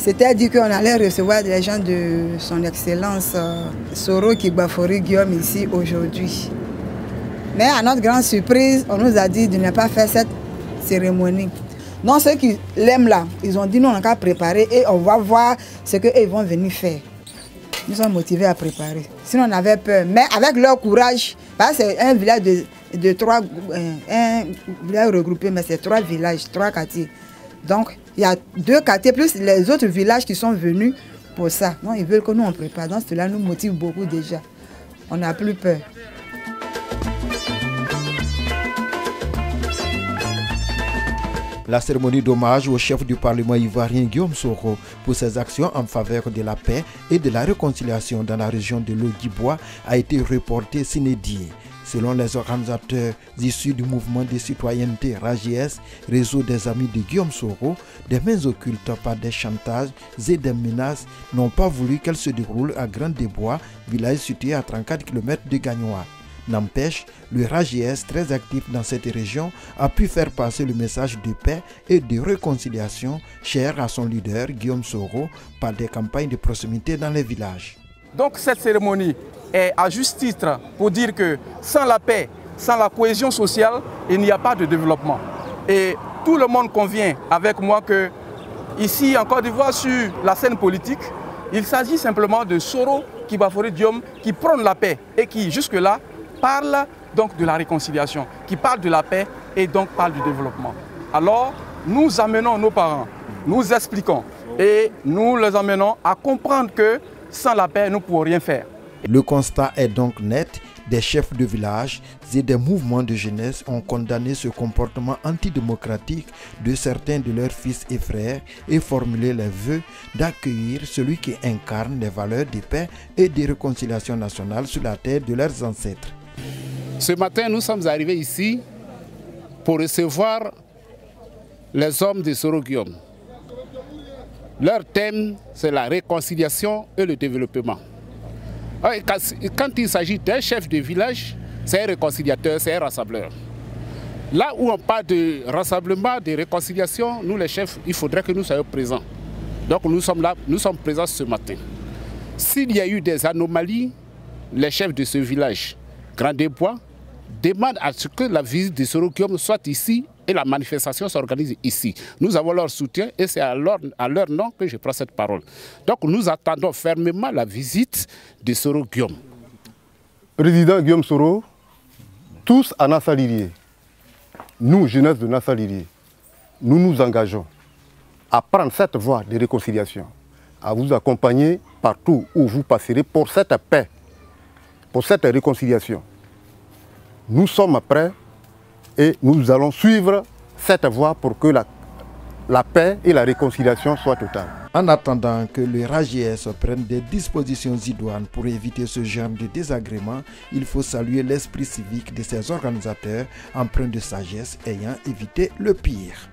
C'était dit qu'on allait recevoir des gens de son excellence Soro Kibafori Guillaume ici aujourd'hui. Mais à notre grande surprise, on nous a dit de ne pas faire cette cérémonie. Non, ceux qui l'aiment là, ils ont dit nous on a qu'à préparer et on va voir ce qu'ils vont venir faire. Nous sommes motivés à préparer. Sinon on avait peur. Mais avec leur courage, parce que c'est un village de trois, un village regroupé, mais c'est 3 villages, 3 quartiers. Donc il y a 2 quartiers plus les autres villages qui sont venus pour ça. Donc ils veulent que nous on prépare. Donc cela nous motive beaucoup déjà. On n'a plus peur. La cérémonie d'hommage au chef du Parlement ivoirien Guillaume Soro pour ses actions en faveur de la paix et de la réconciliation dans la région de l'Ogibois a été reportée sine die. Selon les organisateurs issus du mouvement de citoyenneté RAJS, réseau des amis de Guillaume Soro, des mains occultes par des chantages et des menaces n'ont pas voulu qu'elle se déroule à Grand-des-Bois, village situé à 34 km de Gagnoa. N'empêche, le RAJS, très actif dans cette région, a pu faire passer le message de paix et de réconciliation cher à son leader Guillaume Soro par des campagnes de proximité dans les villages. Donc cette cérémonie est à juste titre pour dire que sans la paix, sans la cohésion sociale, il n'y a pas de développement. Et tout le monde convient avec moi que ici en Côte d'Ivoire, sur la scène politique, il s'agit simplement de Soro Kibafori Guillaume qui prône la paix et qui jusque-là parle donc de la réconciliation, qui parle de la paix et donc parle du développement. Alors, nous amenons nos parents, nous expliquons et nous les amenons à comprendre que sans la paix, nous ne pouvons rien faire. Le constat est donc net. Des chefs de village et des mouvements de jeunesse ont condamné ce comportement antidémocratique de certains de leurs fils et frères et formulé les vœux d'accueillir celui qui incarne les valeurs de paix et de réconciliation nationale sur la terre de leurs ancêtres. Ce matin, nous sommes arrivés ici pour recevoir les hommes de Soro Guillaume. Leur thème, c'est la réconciliation et le développement. Quand il s'agit d'un chef de village, c'est un réconciliateur, c'est un rassembleur. Là où on parle de rassemblement, de réconciliation, nous les chefs, il faudrait que nous soyons présents. Donc nous sommes là, nous sommes présents ce matin. S'il y a eu des anomalies, les chefs de ce village, Grand-des-Bois, demandent à ce que la visite de Soro Guillaume soit ici et la manifestation s'organise ici. Nous avons leur soutien et c'est à leur nom que je prends cette parole. Donc nous attendons fermement la visite de Soro Guillaume. Président Guillaume Soro, tous à Nassalirié, nous, jeunesse de Nassalirié, nous nous engageons à prendre cette voie de réconciliation, à vous accompagner partout où vous passerez pour cette paix, pour cette réconciliation. Nous sommes prêts et nous allons suivre cette voie pour que la paix et la réconciliation soient totales. En attendant que le RAJS prenne des dispositions idoines pour éviter ce genre de désagrément, il faut saluer l'esprit civique de ses organisateurs empreints de sagesse ayant évité le pire.